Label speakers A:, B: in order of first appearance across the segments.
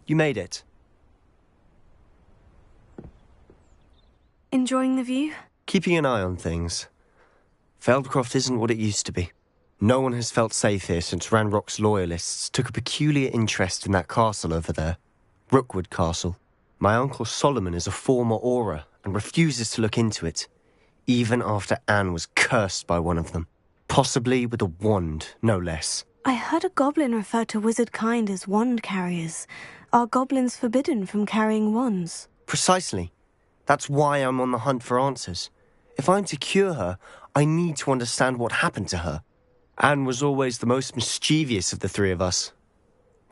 A: You made it.
B: Enjoying the view?
A: Keeping an eye on things. Feldcroft isn't what it used to be. No one has felt safe here since Ranrock's loyalists took a peculiar interest in that castle over there. Rookwood Castle. My uncle Solomon is a former Auror and refuses to look into it, even after Anne was cursed by one of them. Possibly with a wand, no less.
B: I heard a goblin refer to wizard kind as wand carriers. Are goblins forbidden from carrying wands?
A: Precisely. That's why I'm on the hunt for answers. If I'm to cure her, I need to understand what happened to her. Anne was always the most mischievous of the three of us.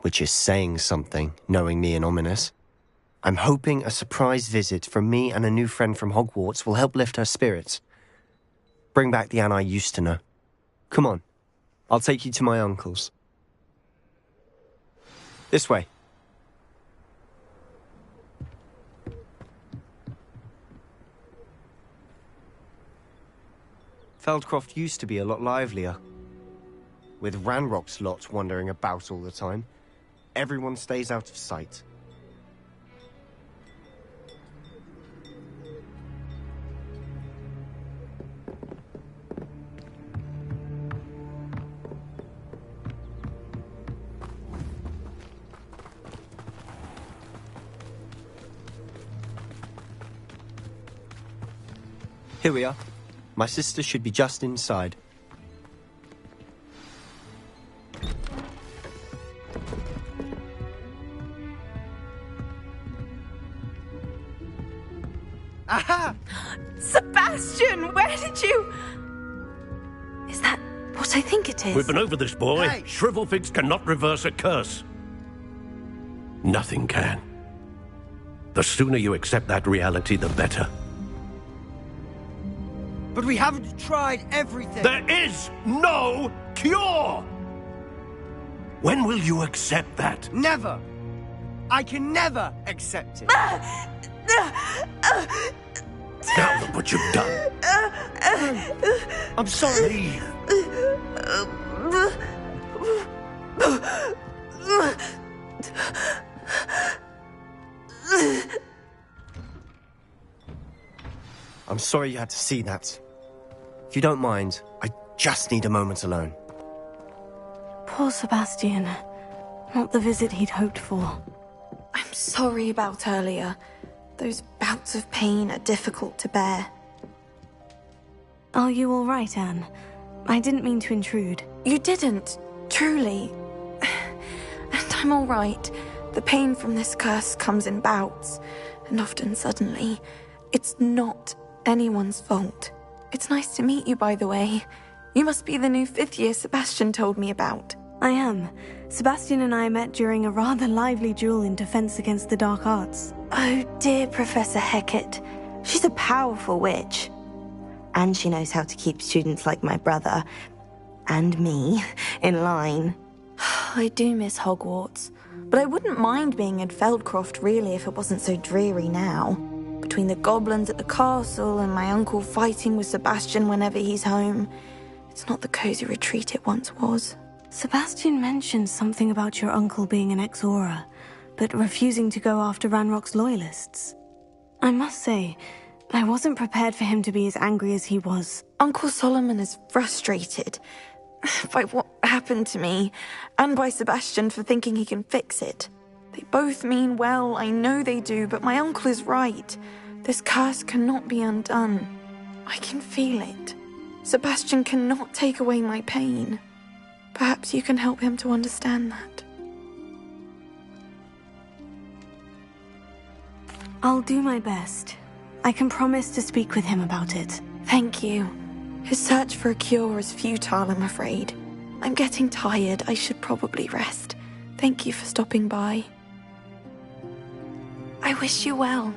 A: Which is saying something, knowing me and Ominous. I'm hoping a surprise visit from me and a new friend from Hogwarts will help lift her spirits. Bring back the Anne I used to know. Come on, I'll take you to my uncle's. This way. Feldcroft used to be a lot livelier. With Ranrock's lot wandering about all the time, everyone stays out of sight. Here we are. My sister should be just inside.
C: Aha!
B: Sebastian, where did you... Is that what I think it is?
D: We've been over this, boy.
C: Hey!
D: Shrivelfigs cannot reverse a curse. Nothing can. The sooner you accept that reality, the better.
C: But we haven't tried everything.
D: There is no cure! When will you accept that?
C: Never. I can never accept it.
D: Now look what you've done.
C: I'm sorry.
D: Leave.
A: I'm sorry you had to see that. If you don't mind, I just need a moment alone.
B: Poor Sebastian. Not the visit he'd hoped for.
E: I'm sorry about earlier. Those bouts of pain are difficult to bear.
B: Are you all right, Anne? I didn't mean to intrude.
E: You didn't, truly. And I'm all right. The pain from this curse comes in bouts, and often suddenly. It's not anyone's fault. It's nice to meet you, by the way. You must be the new 5th year Sebastian told me about.
B: I am. Sebastian and I met during a rather lively duel in defense against the dark arts.
E: Oh, dear Professor Hecat. She's a powerful witch. And she knows how to keep students like my brother, and me, in line. I do miss Hogwarts, but I wouldn't mind being in Feldcroft, really, if it wasn't so dreary now. Between the goblins at the castle and my uncle fighting with Sebastian whenever he's home, it's not the cozy retreat it once was.
B: Sebastian mentioned something about your uncle being an ex-Auror, but refusing to go after Ranrock's loyalists. I must say, I wasn't prepared for him to be as angry as he was.
E: Uncle Solomon is frustrated by what happened to me, and by Sebastian for thinking he can fix it. They both mean well, I know they do, but my uncle is right. This curse cannot be undone. I can feel it. Sebastian cannot take away my pain. Perhaps you can help him to understand that.
B: I'll do my best. I can promise to speak with him about it.
E: Thank you. His search for a cure is futile, I'm afraid. I'm getting tired. I should probably rest. Thank you for stopping by. I wish you well.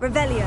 B: Revelio.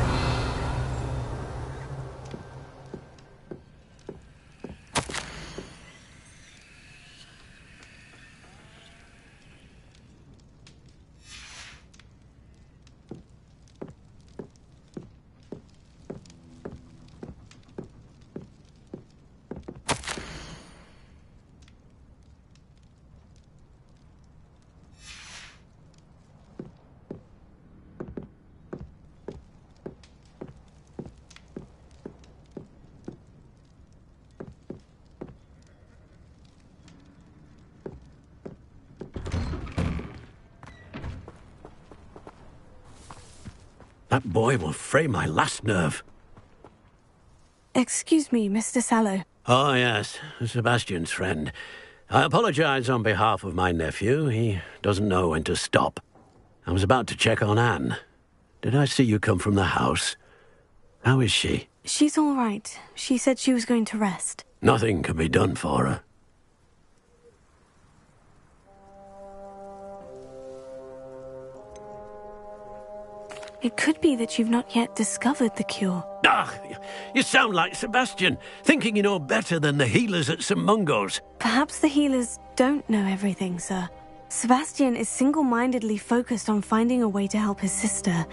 D: That boy will fray my last nerve.
B: Excuse me, Mr. Sallow.
D: Oh, yes, Sebastian's friend. I apologize on behalf of my nephew. He doesn't know when to stop. I was about to check on Anne. Did I see you come from the house? How is she?
B: She's all right. She said she was going to rest.
D: Nothing can be done for her.
B: It could be that you've not yet discovered the cure.
D: Ah, you sound like Sebastian, thinking you know better than the healers at St. Mungo's.
B: Perhaps the healers don't know everything, sir. Sebastian is single-mindedly focused on finding a way to help his sister.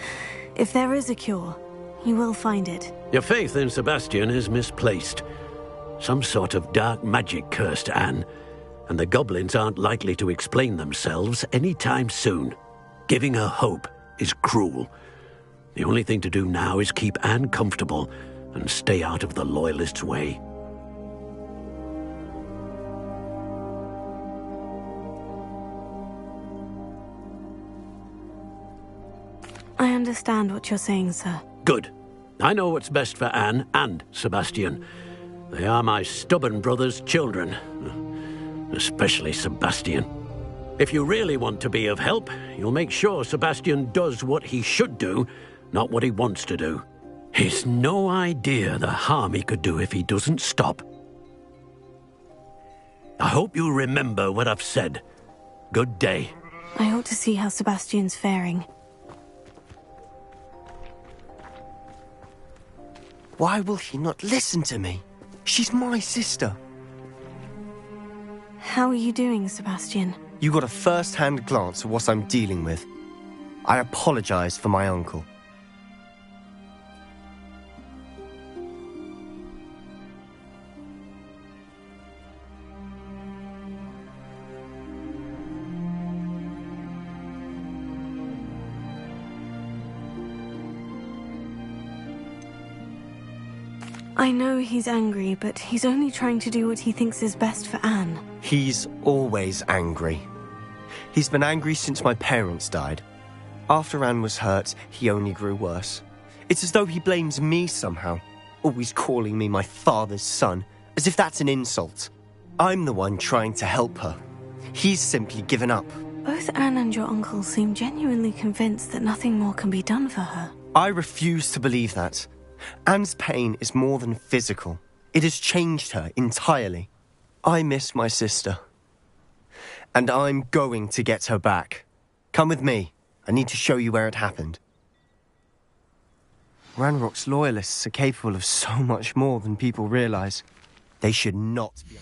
B: If there is a cure, he will find it.
D: Your faith in Sebastian is misplaced. Some sort of dark magic cursed Anne, and the goblins aren't likely to explain themselves anytime soon. Giving her hope is cruel. The only thing to do now is keep Anne comfortable and stay out of the Loyalists' way.
B: I understand what you're saying, sir.
D: Good. I know what's best for Anne and Sebastian. They are my stubborn brother's children. Especially Sebastian. If you really want to be of help, you'll make sure Sebastian does what he should do, not what he wants to do. He's no idea the harm he could do if he doesn't stop. I hope you'll remember what I've said. Good day.
B: I ought to see how Sebastian's faring.
A: Why will he not listen to me? She's my sister.
B: How are you doing, Sebastian?
A: You got a first-hand glance at what I'm dealing with. I apologize for my uncle.
B: I know he's angry, but he's only trying to do what he thinks is best for Anne.
A: He's always angry. He's been angry since my parents died. After Anne was hurt, he only grew worse. It's as though he blames me somehow, always calling me my father's son, as if that's an insult. I'm the one trying to help her. He's simply given up.
B: Both Anne and your uncle seem genuinely convinced that nothing more can be done for her.
A: I refuse to believe that. Anne's pain is more than physical. It has changed her entirely. I miss my sister. And I'm going to get her back. Come with me. I need to show you where it happened. Ranrock's Loyalists are capable of so much more than people realize. They should not be...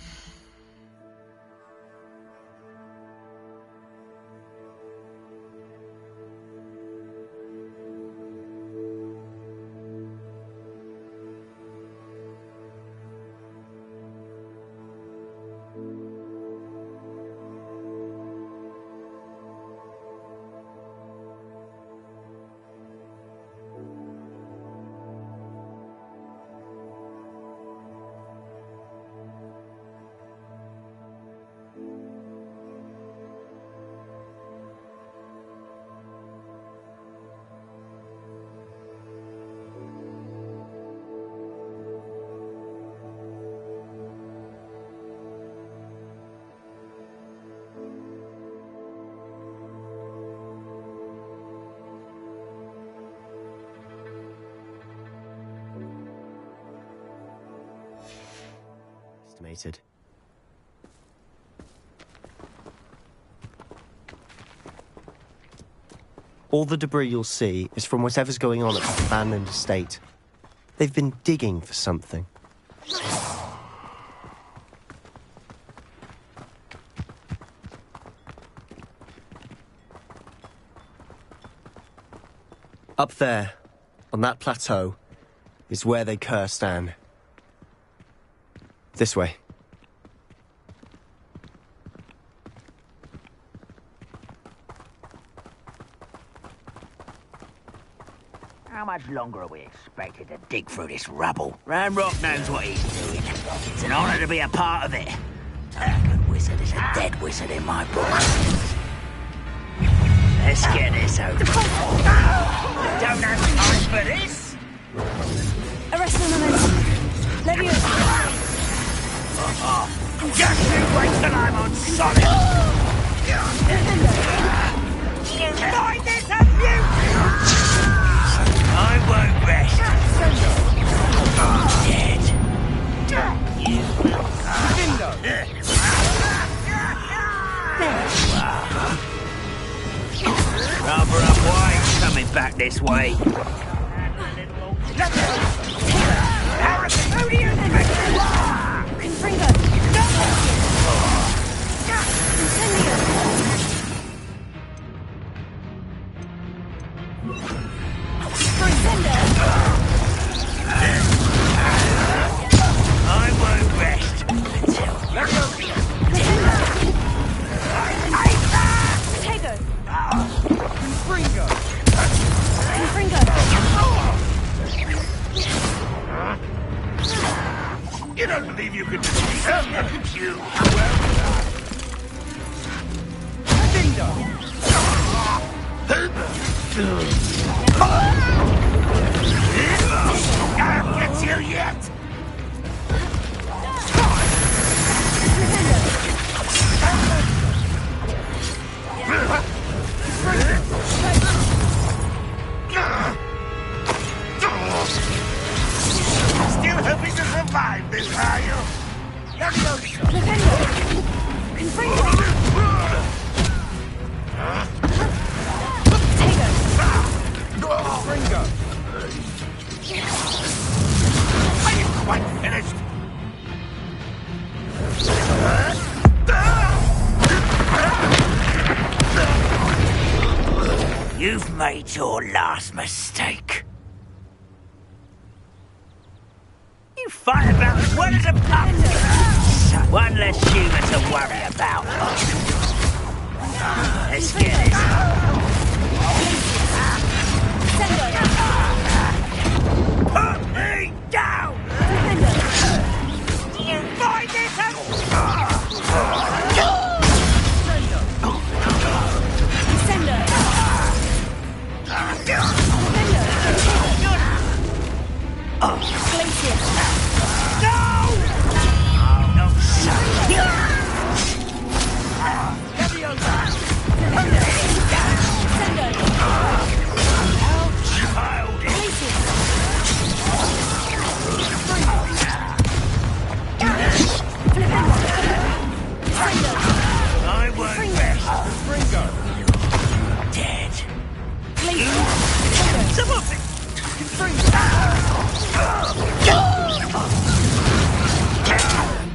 A: estimated. All the debris you'll see is from whatever's going on at the abandoned estate. They've been digging for something. Up there, on that plateau, is where they cursed Anne. This way.
F: How much longer are we expected to dig through this rubble? Ranrock knows what he's doing. It's an honor to be a part of it. A good wizard is a dead wizard in my book. Let's get this over. Don't have time for this.
B: Arrest the momentum. Leviosa.
F: Just you wait till I'm on solid. You find this abuse! I won't rest. Dead. You will. Rather up wide coming back this way.
B: Confringo. Incendio.
F: I won't rest until...
B: Tego.
C: Ringo!
B: Confringo.
F: You don't believe you can defeat her, you?
C: Ding dong!
F: I'll get you yet! Still hoping to survive this, are you?
B: Confringo.
C: Ringo!
F: Are you quite finished? You've made your last mistake. You fight about as well as a pup. One less human to worry about. Let's get it. Put me down! You find this out? I won't rest.
C: Ringo!
F: Dead.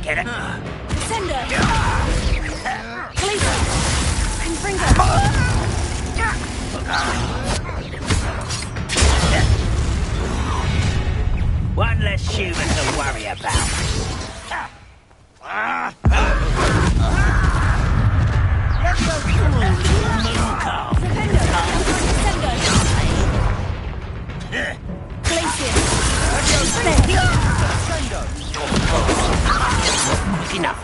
F: Get it? One less human to worry about. Enough.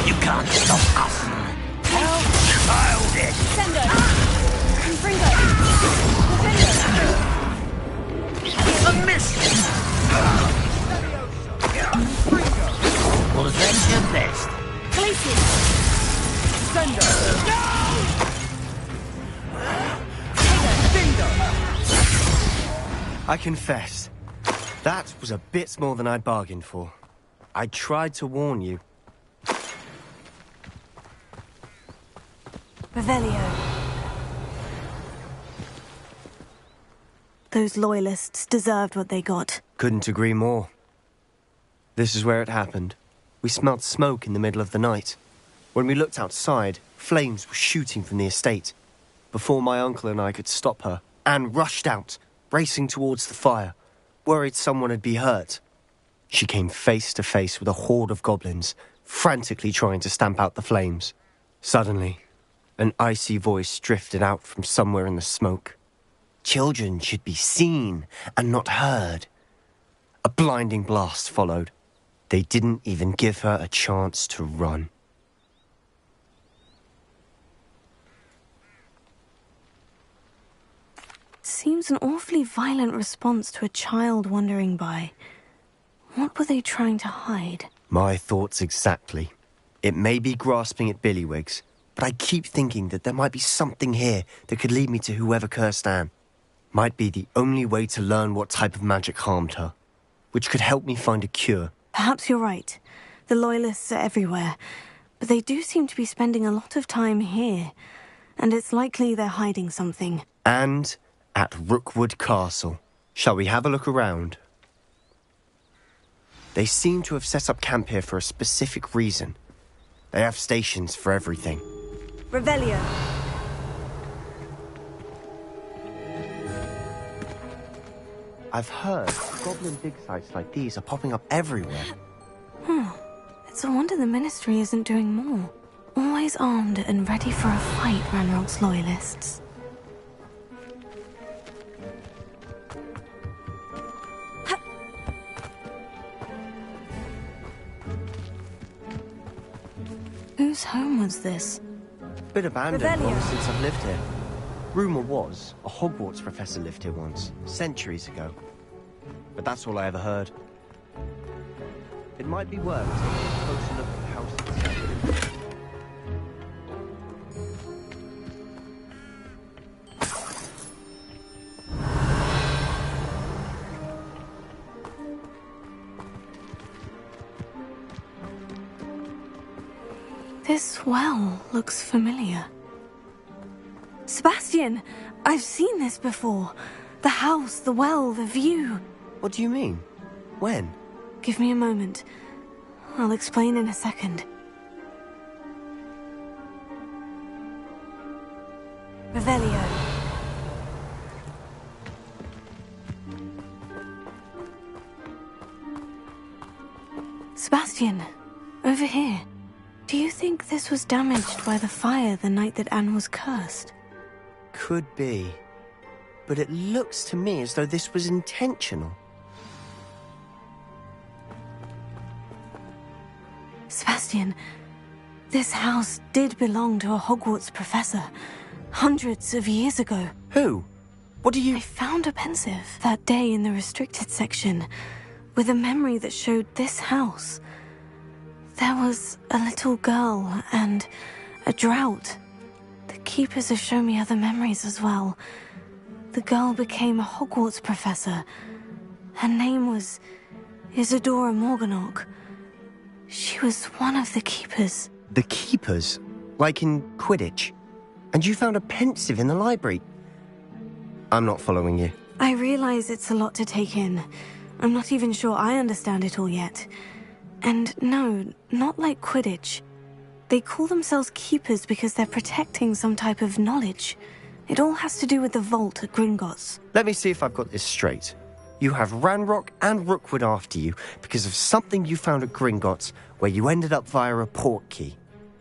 F: You can't stop us. How childish. A miss. Well, that's your best.
A: I confess, that was a bit more than I'd bargained for. I tried to warn you.
B: Revelio. Those loyalists deserved what they got.
A: Couldn't agree more. This is where it happened. We smelled smoke in the middle of the night. When we looked outside, flames were shooting from the estate. Before my uncle and I could stop her, Anne rushed out, racing towards the fire, worried someone had been hurt. She came face to face with a horde of goblins, frantically trying to stamp out the flames. Suddenly, an icy voice drifted out from somewhere in the smoke. Children should be seen and not heard. A blinding blast followed, They didn't even give her a chance to run.
B: Seems an awfully violent response to a child wandering by. What were they trying to hide?
A: My thoughts exactly. It may be grasping at Billywigs, but I keep thinking that there might be something here that could lead me to whoever cursed Anne. Might be the only way to learn what type of magic harmed her, which could help me find a cure.
B: Perhaps you're right. The Loyalists are everywhere, but they do seem to be spending a lot of time here, and it's likely they're hiding something.
A: And at Rookwood Castle. Shall we have a look around? They seem to have set up camp here for a specific reason. They have stations for everything.
B: Revelio.
A: I've heard goblin dig sites like these are popping up everywhere.
B: It's a wonder the Ministry isn't doing more. Always armed and ready for a fight, Ranrock's Loyalists. Whose home was this?
A: Been abandoned
B: Revelio.
A: long since I've lived here. Rumour was a Hogwarts professor lived here once, centuries ago. But that's all I ever heard. It might be worth taking a closer look at the house itself.
B: This well looks familiar. Sebastian! I've seen this before. The house, the well, the view.
A: What do you mean? When?
B: Give me a moment. I'll explain in a second. Revelio. Sebastian, over here. Do you think this was damaged by the fire the night that Anne was cursed?
A: Could be. But it looks to me as though this was intentional.
B: Sebastian, this house did belong to a Hogwarts professor, hundreds of years ago.
A: Who? What do you...
B: I found a pensive that day in the restricted section, with a memory that showed this house. There was a little girl and a drought. The keepers have shown me other memories as well. The girl became a Hogwarts professor. Her name was Isadora Morganach. She was one of the keepers.
A: The keepers? Like in Quidditch? And you found a pensive in the library? I'm not following you.
B: I realize it's a lot to take in. I'm not even sure I understand it all yet. And no, not like Quidditch. They call themselves keepers because they're protecting some type of knowledge. It all has to do with the vault at Gringotts.
A: Let me see if I've got this straight. You have Ranrock and Rookwood after you because of something you found at Gringotts where you ended up via a port key.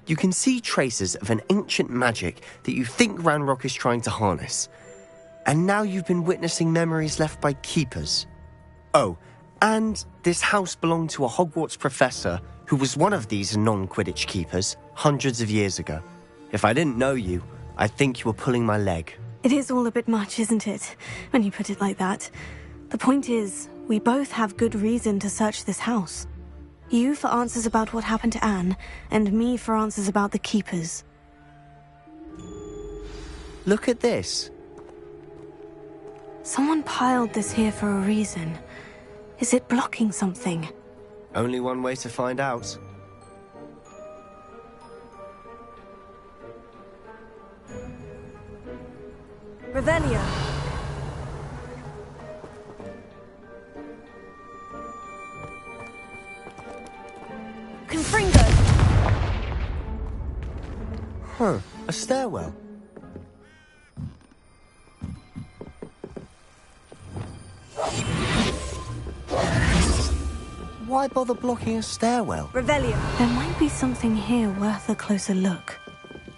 A: You can see traces of an ancient magic that you think Ranrock is trying to harness. And now you've been witnessing memories left by keepers. Oh, and this house belonged to a Hogwarts professor who was one of these non-Quidditch keepers hundreds of years ago. If I didn't know you, I'd think you were pulling my leg.
B: It is all a bit much, isn't it, when you put it like that? The point is, we both have good reason to search this house. You for answers about what happened to Anne, and me for answers about the keepers.
A: Look at this.
B: Someone piled this here for a reason. Is it blocking something?
A: Only one way to find out.
B: Revelio. Confringo.
A: Huh, a stairwell. Why bother blocking a stairwell?
B: Revelio. There might be something here worth a closer look.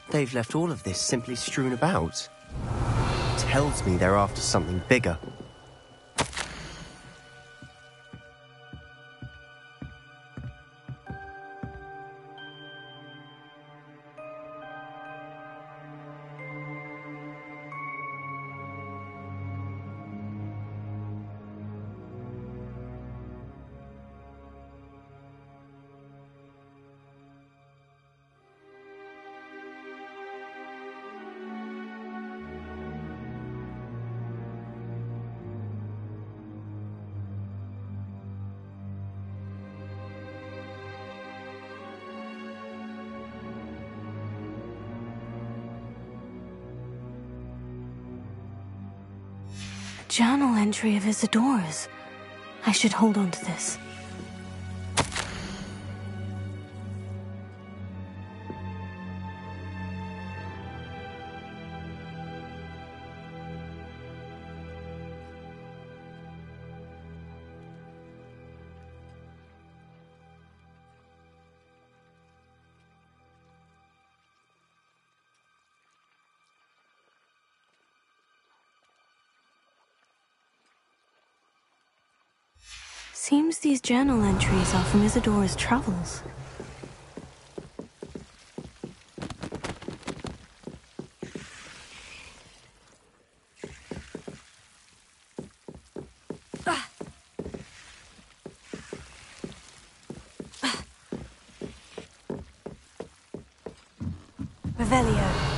A: They've left all of this simply strewn about. Tells me they're after something bigger.
B: journal entry of Isadora's. I should hold on to this. Seems these journal entries are from Isadora's travels. Revelio.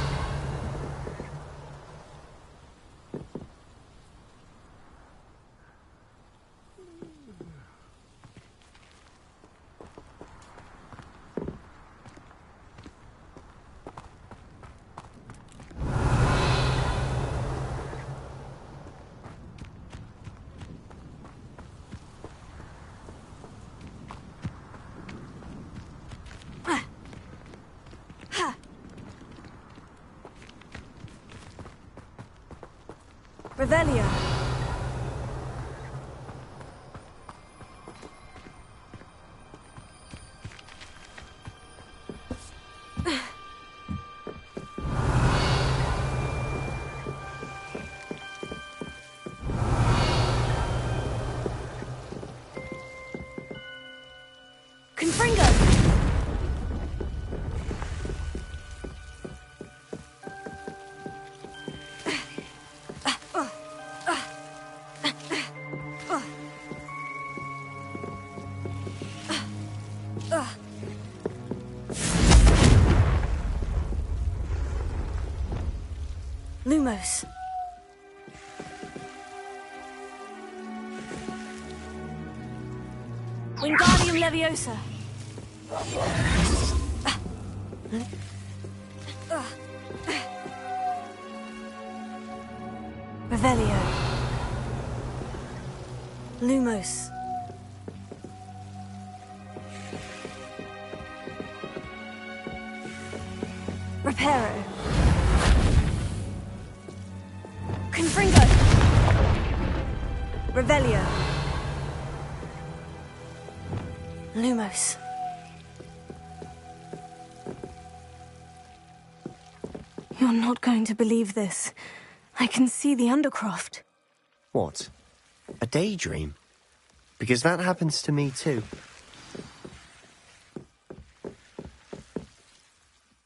B: Revelio. Confringo. Lumos. Wingardium Leviosa. Revelio. Lumos. Reparo. Confringo. Revelio. Lumos. You're not going to believe this. I can see the Undercroft.
A: What? A daydream? Because that happens to me too.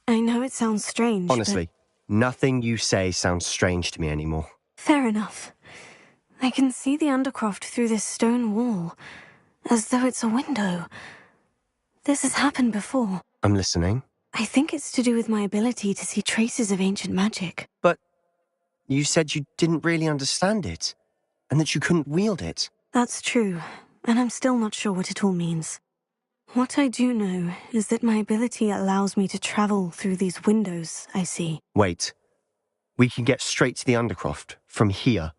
B: I know it sounds strange,
A: Honestly, nothing you say sounds strange to me anymore.
B: Fair enough. I can see the Undercroft through this stone wall, as though it's a window. This has happened before.
A: I'm listening.
B: I think it's to do with my ability to see traces of ancient magic.
A: But you said you didn't really understand it, and that you couldn't wield it.
B: That's true, and I'm still not sure what it all means. What I do know is that my ability allows me to travel through these windows I see.
A: Wait. We can get straight to the Undercroft from here.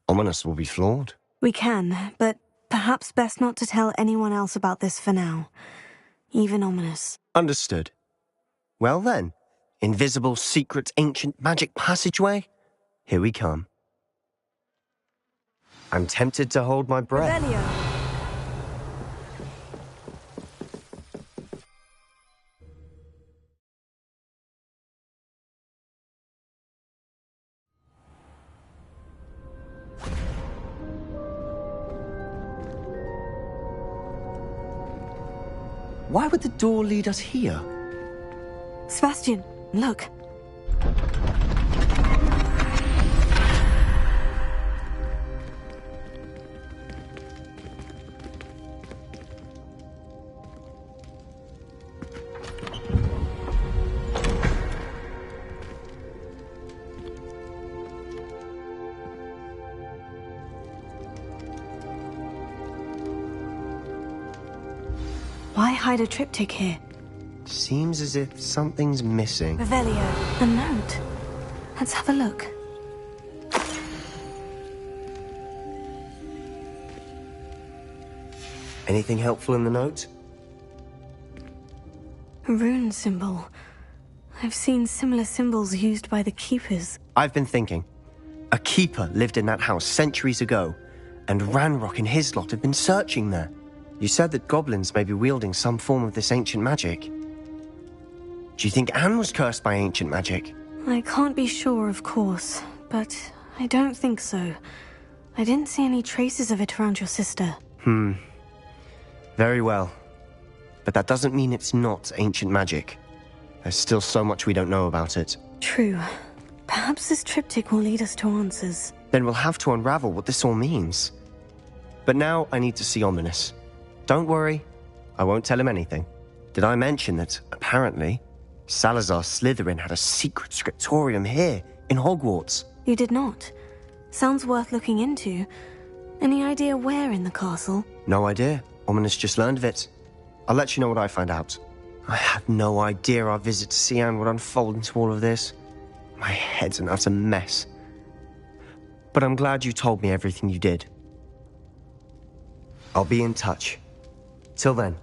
A: Ominous will be flawed.
B: We can, but perhaps best not to tell anyone else about this for now. Even Ominous.
A: Understood. Well then, invisible, secret, ancient magic passageway? Here we come. I'm tempted to hold my breath.
B: Revelio.
A: Why would the door lead us here?
B: Sebastian, look. Why hide a triptych here?
A: Seems as if something's missing.
B: Revelio. A note. Let's have a look.
A: Anything helpful in the note?
B: A rune symbol. I've seen similar symbols used by the Keepers.
A: I've been thinking. A Keeper lived in that house centuries ago, and Ranrock and his lot have been searching there. You said that goblins may be wielding some form of this ancient magic. Do you think Anne was cursed by ancient magic?
B: I can't be sure, of course, but I don't think so. I didn't see any traces of it around your sister.
A: Very well. But that doesn't mean it's not ancient magic. There's still so much we don't know about it.
B: True. Perhaps this triptych will lead us to answers.
A: Then we'll have to unravel what this all means. But now I need to see Ominous. Don't worry, I won't tell him anything. Did I mention that, apparently, Salazar Slytherin had a secret scriptorium here, in Hogwarts?
B: You did not. Sounds worth looking into. Any idea where in the castle?
A: No idea. Ominous just learned of it. I'll let you know what I find out. I had no idea our visit to Cian would unfold into all of this. My head's an utter mess. But I'm glad you told me everything you did. I'll be in touch. Till then.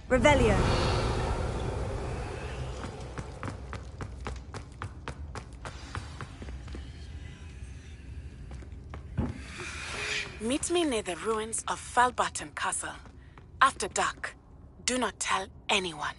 B: Revelio.
G: Meet me near the ruins of Falbarton Castle. After dark. Do not tell anyone.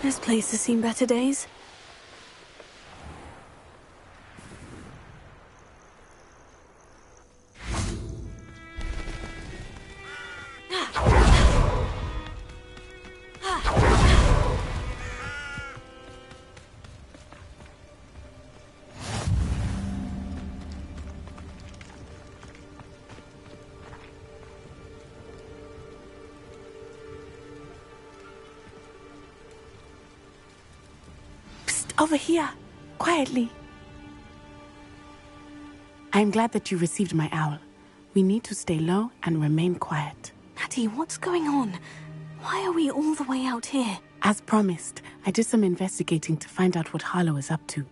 B: This place has seen better days.
G: Over here, quietly. I'm glad that you received my owl. We need to stay low and remain quiet.
B: Natty, what's going on? Why are we all the way out here?
G: As promised, I did some investigating to find out what Harlow is up to.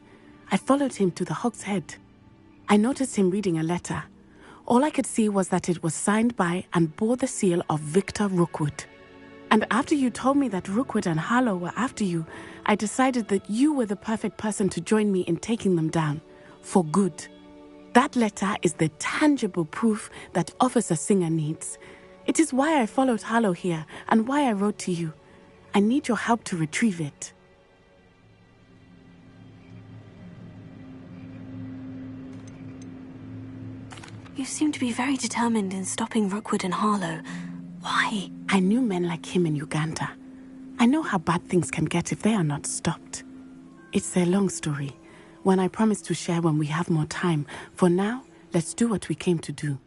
G: I followed him to the Hog's Head. I noticed him reading a letter. All I could see was that it was signed by and bore the seal of Victor Rookwood. And after you told me that Rookwood and Harlow were after you, I decided that you were the perfect person to join me in taking them down. For good. That letter is the tangible proof that Officer Singer needs. It is why I followed Harlow here and why I wrote to you. I need your help to retrieve it.
B: You seem to be very determined in stopping Rookwood and Harlow. Why?
G: I knew men like him in Uganda. I know how bad things can get if they are not stopped. It's a long story, one I promise to share when we have more time. For now, let's do what we came to do.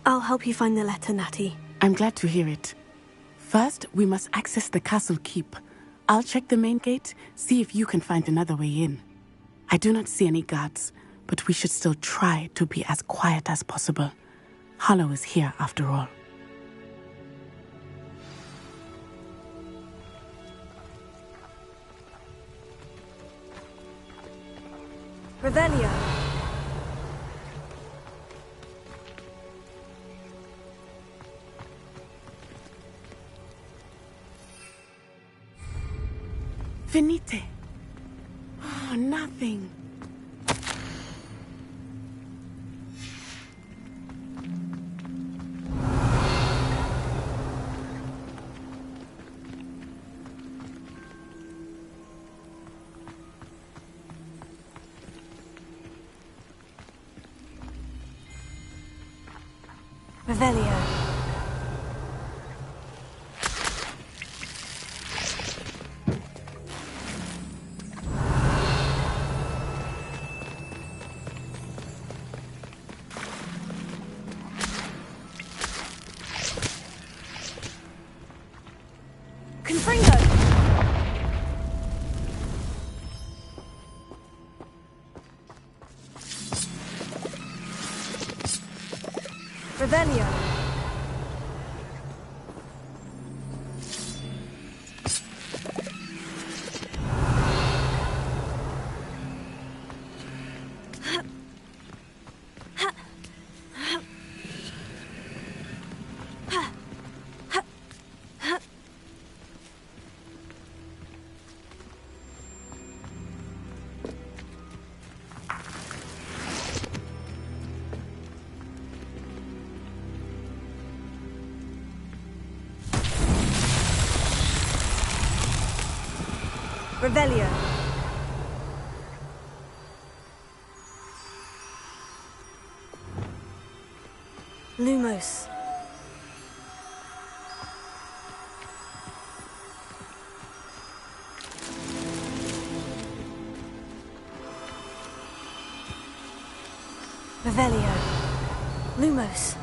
B: I'll help you find the letter, Natty.
G: I'm glad to hear it. First, we must access the castle keep. I'll check the main gate, see if you can find another way in. I do not see any guards, but we should still try to be as quiet as possible. Harlow is here after all.
B: Revelio.
G: Venite. Oh, nothing.
B: Revelio. Confringo. Revelio. Revelio. Lumos. Revelio. Lumos.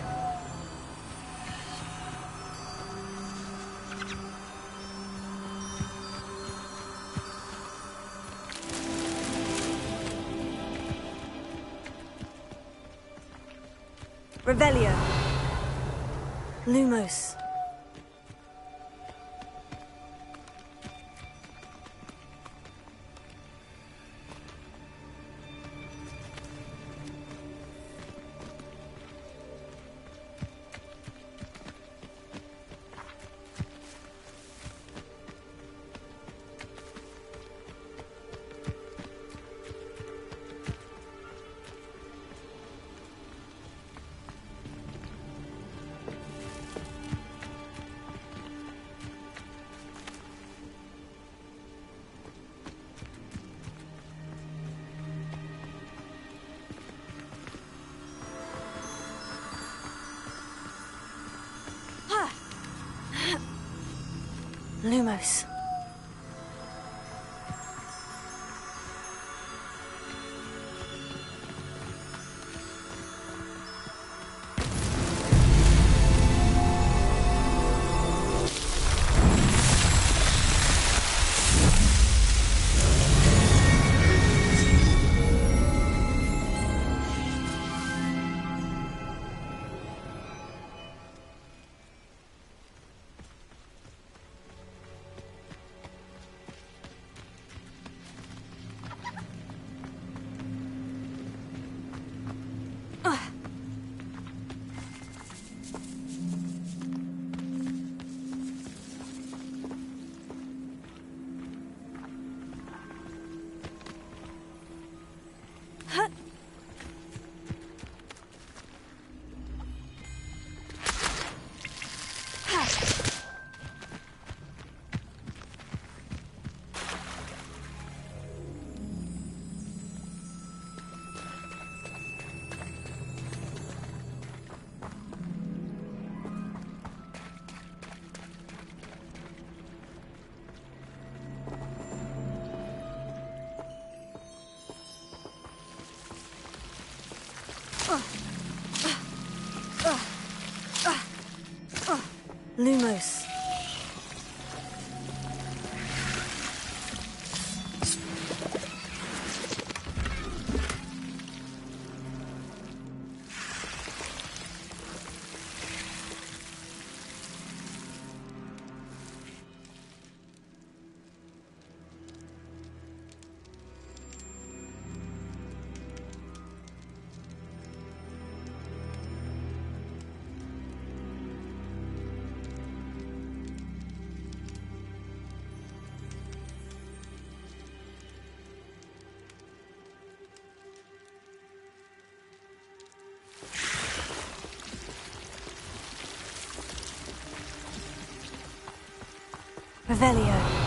B: Revelio. Lumos. Lumos. Lumos. Revelio.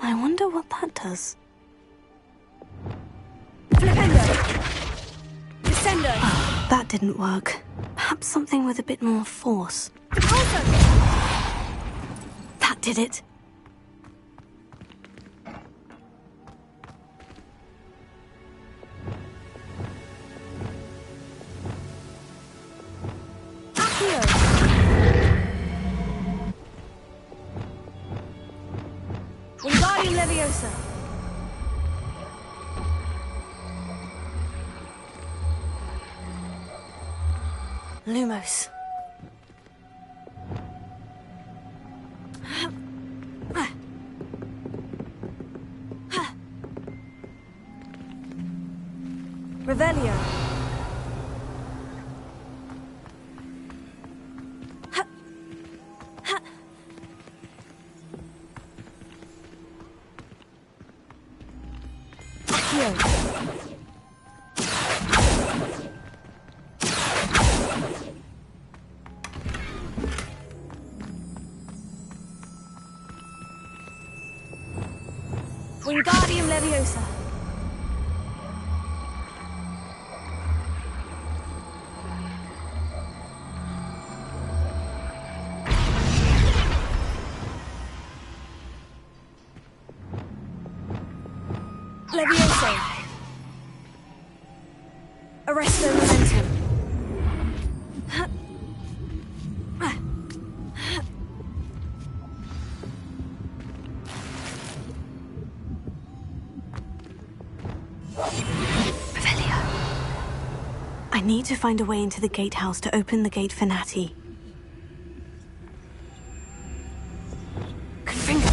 B: I wonder what that does.
H: Flipendo! Descendo!
B: That didn't work. Perhaps something with a bit more force.
H: Repulso!
B: That did it.
H: Accio! Wingardium Leviosa!
B: Lumos.
H: Revelio! Accio! Wingardium Leviosa! Levioso! Arresto Momentum!
B: Revelio. I need to find a way into the gatehouse to open the gate for Natty. Confringo.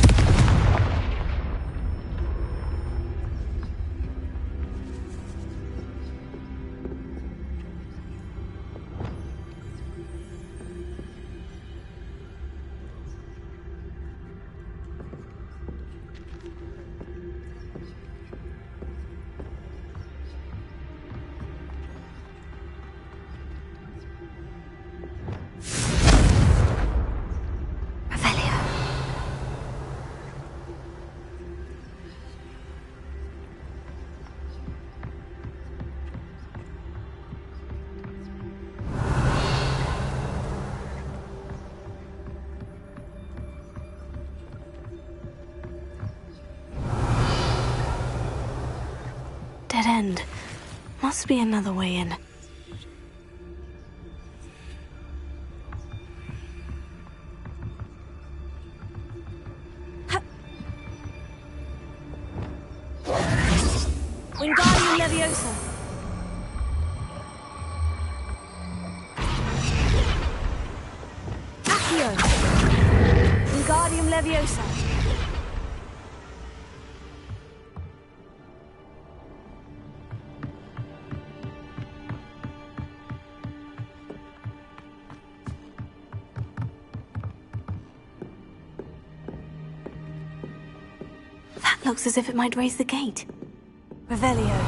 B: Dead end. Must be another way in.
H: Wingardium Leviosa! Accio! Leviosa.
B: That looks as if it might raise the gate.
H: Revelio.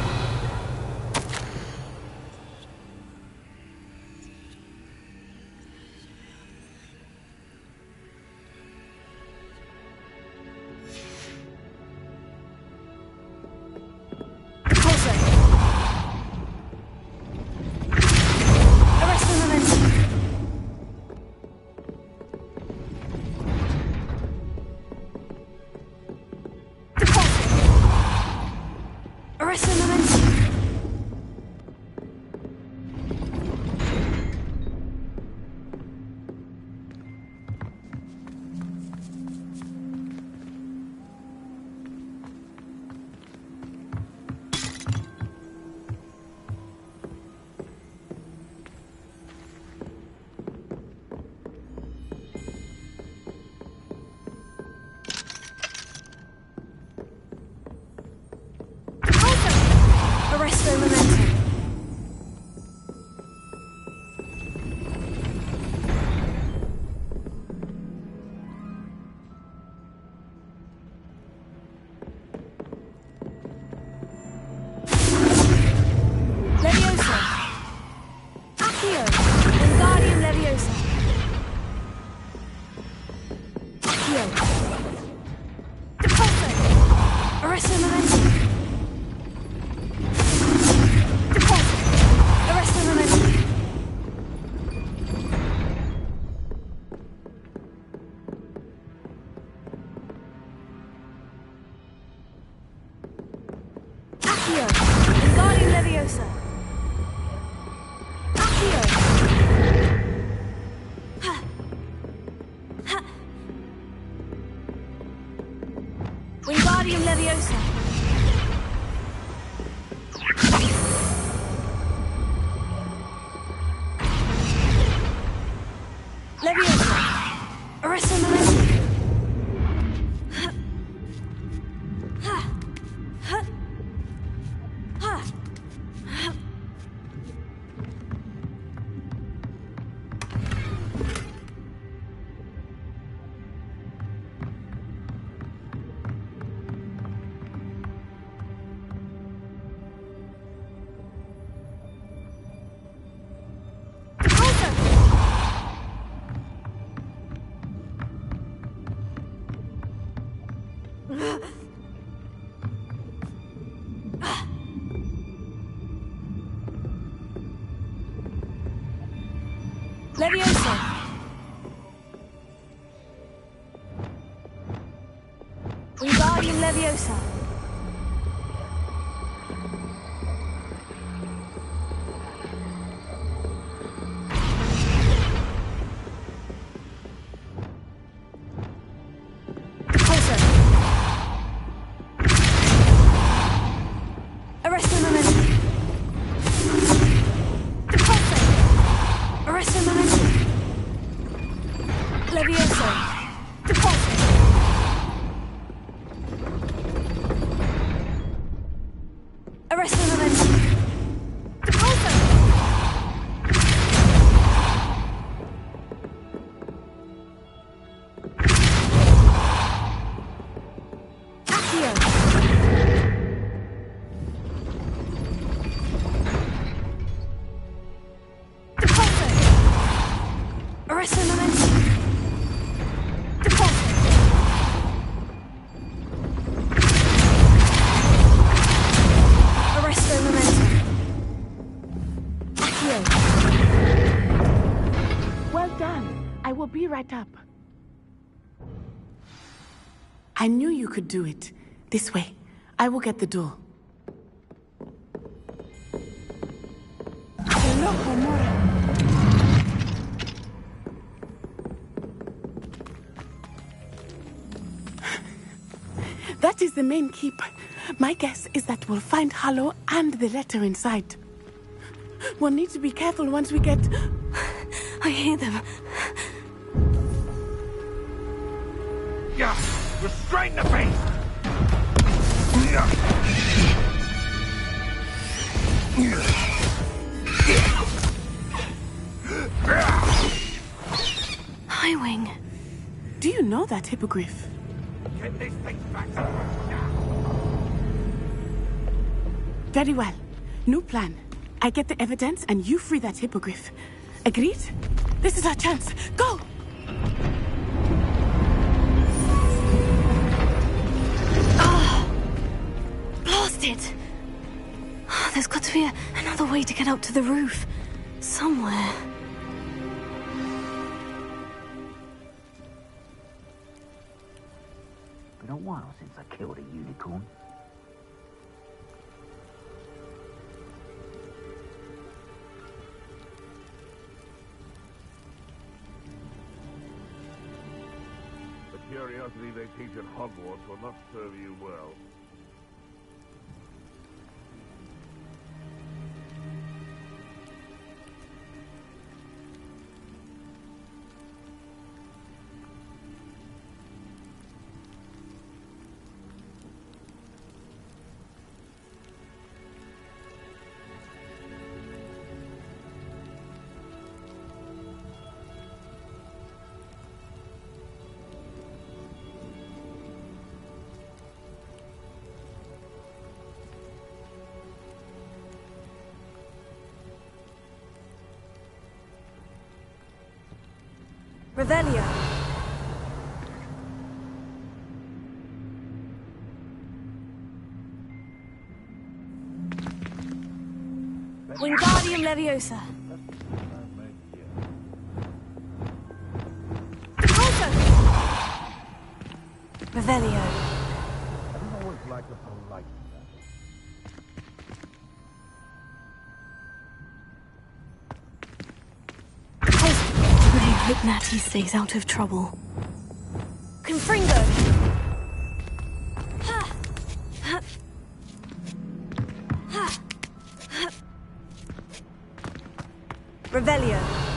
H: Arresto momentum. Leviosa. Accio. Wingardium Leviosa. Accio. Depulso. Arresto momentum. Wingardium Leviosa. Accio. Wingardium Leviosa. Leviosa. Arresto momentum. Leviosa. Wingardium Leviosa. Pulsar. Arresto momentum. Pulsar. Arresto momentum. Leviosa. Depulso. Arresto momentum. Depulso. Accio. Depulso. Arresto momentum. Depulso. Arresto momentum. Accio.
G: Well done. I will be right up. I knew you could do it. This way. I will get the door. Loco, Mora. That is the main keep. My guess is that we'll find Harlow and the letter inside. We'll need to be careful once we get...
B: I hear them.
I: Yeah, restrain the beast!
B: Highwing.
G: Do you know that hippogriff?
I: Get this thing back to work now!
G: Very well. New plan. I get the evidence and you free that hippogriff. Agreed? This is our chance. Go!
B: Blasted! There's got to be another way to get up to the roof. Somewhere.
F: Been a while since I killed a unicorn.
I: The curiosity they teach at Hogwarts will not serve you well.
H: Revelio. Wingardium Leviosa. Repulso! Revelio.
I: I don't always like the polite.
B: I hope Natty stays out of trouble.
H: Confringo. Revelio.